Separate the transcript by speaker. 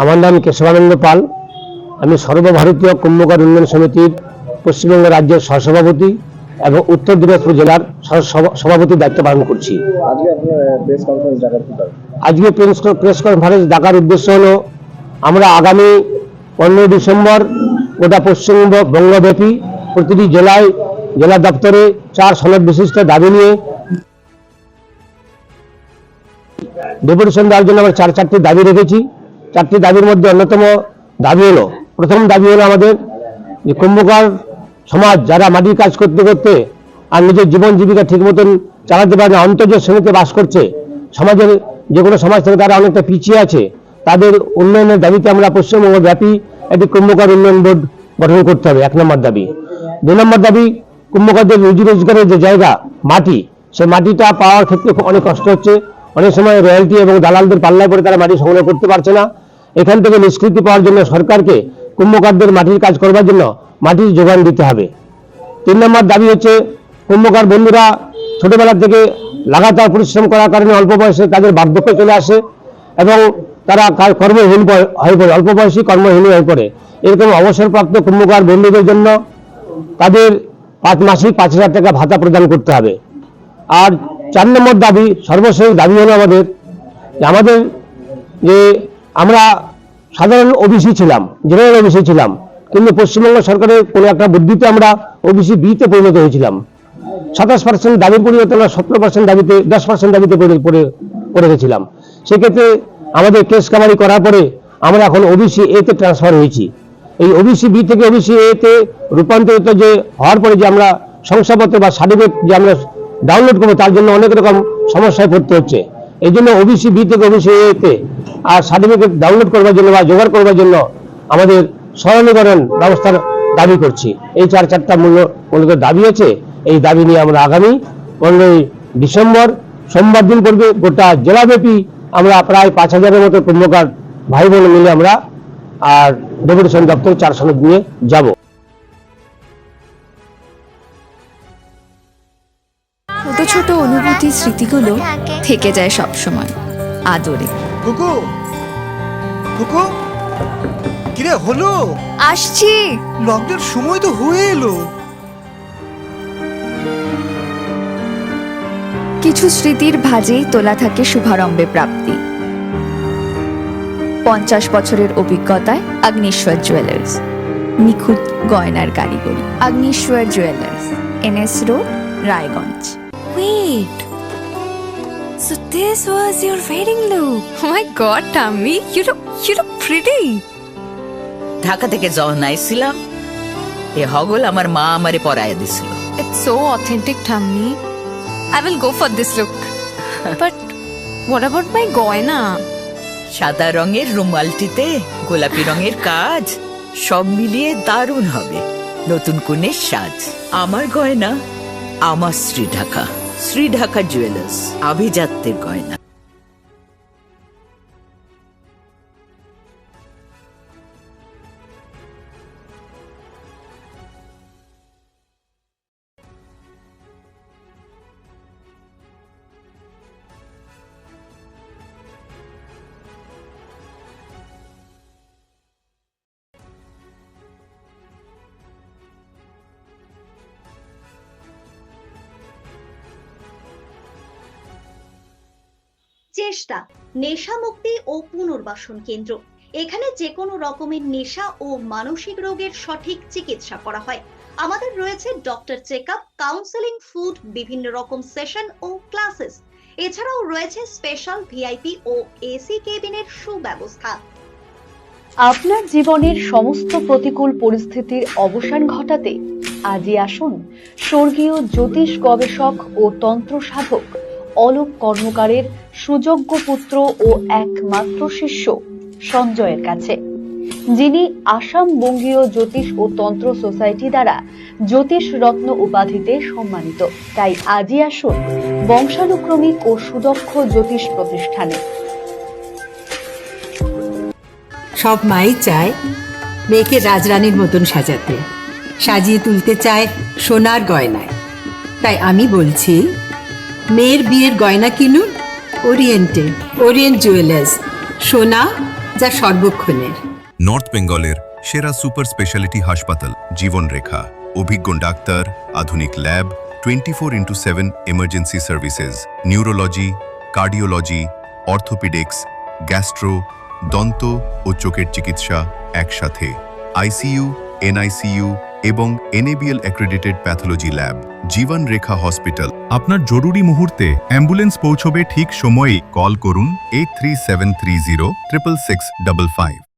Speaker 1: আমার নাম কেশবানন্দ পাল। আমি সর্বভারতীয় কুম্ভকার উন্নয়ন সমিতির পশ্চিমবঙ্গ রাজ্যের সহসভাপতি এবং উত্তর দিনাজপুর জেলার সভাপতির দায়িত্ব পালন করছি। আজকে প্রেস কনফারেন্স ডাকার উদ্দেশ্য হলো, আমরা আগামী 15 ডিসেম্বর গোটা পশ্চিমবঙ্গব্যাপী প্রতিটি জেলায় জেলা দপ্তরে 4 সনদ বিশিষ্ট দাবি নিয়ে ডেপুটেশন দেওয়ার জন্য আমরা 4টি দাবি রেখেছি। 4টি দাবির মধ্যে অন্যতম দাবি হলো, প্রথম দাবি হলো আমাদের যে কুম্ভকার সমাজ যারা মাটির কাজ করতে করতে আর নিজের জীবন জীবিকা ঠিক মতন চালাতে পারে না, অন্তর্জ শ্রেণীতে বাস করছে, সমাজের যে কোনো সমাজ থেকে তারা অনেকটা পিছিয়ে আছে, তাদের উন্নয়নের দাবিতে আমরা পশ্চিমবঙ্গ ব্যাপী একটি কুম্ভকার উন্নয়ন বোর্ড গঠন করতে হবে, 1 নম্বর দাবি। 2 নম্বর দাবি, কুম্ভকারদের রুজি রোজগারের যে জায়গা মাটি, সেই মাটিটা পাওয়ার ক্ষেত্রে অনেক কষ্ট হচ্ছে। অনেক সময় রয়্যালটি এবং দালালদের পাল্লায় পড়ে তারা মাটি সংগ্রহ করতে পারছে না। এখান থেকে নিষ্কৃতি পাওয়ার জন্য সরকারকে কুম্ভকারদের মাটির কাজ করবার জন্য মাটির যোগান দিতে হবে। 3 নম্বর দাবি হচ্ছে, কুম্ভকার বন্ধুরা ছোটবেলা থেকে লাগাতার পরিশ্রম করার কারণে অল্প বয়সে তাদের বার্ধক্য চলে আসে এবং তারা কর্মহীন হয়ে পড়ে, অল্প বয়সী কর্মহীন হয়ে পড়ে। এরকম অবসরপ্রাপ্ত কুম্ভকার বন্ধুদের জন্য তাদের মাসিক 5,000 টাকা ভাতা প্রদান করতে হবে। আর 4 নম্বর দাবি, সর্বশেষ দাবি হলো আমাদের যে আমরা সাধারণ ওবিসি ছিলাম, জেনারেল ওবিসি ছিলাম, কিন্তু পশ্চিমবঙ্গ সরকারের কোনো একটা বুদ্ধিতে আমরা ওবিসি বিতে পরিণত হয়েছিলাম। 27% দাবির পরিবর্তে আমরা 17% দাবিতে 10% দাবিতে পড়ে গেছিলাম। সেক্ষেত্রে আমাদের কেস কামারি করার পরে আমরা এখন ওবিসি এতে ট্রান্সফার হয়েছি। এই ওবিসি বি থেকে ওবিসি এতে রূপান্তরিত যে হওয়ার পরে যে আমরা শংসাপত্র বা সার্টিফিকেট যে আমরা ডাউনলোড করবো, তার জন্য অনেক রকম সমস্যায় পড়তে হচ্ছে। এই জন্য ওবিসি বি থেকে ওবিসি এতে আর সার্টিফিকেট ডাউনলোড করবার জন্য বা জোগাড় করবার জন্য আমাদের সরলীকরণ ব্যবস্থার দাবি করছি। এই 4টা মূলত দাবি আছে। এই দাবি নিয়ে আমরা আগামী 15 ডিসেম্বর সোমবার দিন পড়বে গোটা জেলাব্যাপী আমরা প্রায় 5,000-এর মতো কুম্ভকার ভাই বোন মিলে আমরা আর ডেপুটেশন দপ্তর 4 সনদ নিয়ে যাব।
Speaker 2: ছোট ছোট অনুভূতি স্মৃতিগুলো থেকে যায় সব সময় আদরে।
Speaker 3: কুকু কুকু কিরে হলো?
Speaker 2: আসছি।
Speaker 3: লকডাউন সময় তো হয়ে এলো।
Speaker 2: কিছু স্মৃতির ভাজেই তোলা থাকে শুভারম্ভে প্রাপ্তি। 50 বছরের অভিজ্ঞতায় আগ্নেশ্বর জুয়েলার্স, নিখুঁত গয়নার কারিগরি। Agneshwar jewellers, NS road, Raiganj.
Speaker 4: Wait, so this was your wedding look? Oh my god, Tammy, you look pretty.
Speaker 5: Dhaka থেকে যখন আইছিলাম, এ হগল আমার মা আমারে পরাইয়া দিছিল।
Speaker 4: It's so authentic, Tammy. I will go for this look. But what about my goina?
Speaker 5: সাদা রঙের রুমালটিতে গোলাপি রঙের কাজ, সব মিলিয়ে দারুণ হবে নতুন কনের সাজ। আমার গয়না আমার শ্রী ঢাকা জুয়েলার্স, আভিজাত্যের গয়না।
Speaker 6: চেষ্টা নেশা মুক্তি ও পুনর্বাসন কেন্দ্র। এখানে যে কোনো রকমের নেশা ও মানসিক রোগের সঠিক চিকিৎসা করা হয়। আমাদের রয়েছে ডক্টর চেকআপ, কাউন্সেলিং, ফুড, বিভিন্ন রকম সেশন ও ক্লাসেস। এছাড়াও রয়েছে স্পেশাল ভিআইপি ও এসি কেবিনের সুব্যবস্থা।
Speaker 7: আপনার জীবনের সমস্ত প্রতিকূল পরিস্থিতির অবসান ঘটাতে আজই আসুন স্বর্গীয় জ্যোতিষ গবেষক ও তন্ত্র সাধক অলোক কর্মকারের সুযোগ্য পুত্র ও একমাত্র শিষ্য সঞ্জয়ের কাছে, যিনি আসাম বঙ্গীয় জ্যোতিষ ও তন্ত্র সোসাইটি দ্বারা জ্যোতিষ রত্ন উপাধিতে সম্মানিত। তাই আজই আসুন বংশানুক্রমিক ও সুদক্ষ জ্যোতিষ প্রতিষ্ঠানে।
Speaker 8: সব মাই চায় মেয়েকে রাজরানীর মতন সাজাতে, সাজিয়ে তুলতে চায় সোনার গয়নায়। তাই আমি বলছি, মেয়ের বিয়ের গয়না কিনুন ওরিয়েন্ট জুয়েলার্স, সোনা যা সর্বক্ষণের।
Speaker 9: নর্থ বেঙ্গলের সেরা সুপার স্পেশালিটি হাসপাতাল জীবনরেখা, অভিজ্ঞ ডাক্তার, আধুনিক lab, 24x7 emergency services, neurology, cardiology, orthopaedics, gastro, দন্ত ও চোখের চিকিৎসা একসাথে, আইসিইউ, এনআইসিইউ এবং এনএবিএল অ্যাক্রেডিটেড প্যাথোলজি ল্যাব। জীবন রেখা হসপিটাল।
Speaker 10: আপনার জরুরি মুহূর্তে অ্যাম্বুলেন্স পৌঁছবে ঠিক সময়েই। কল করুন 83730 66655।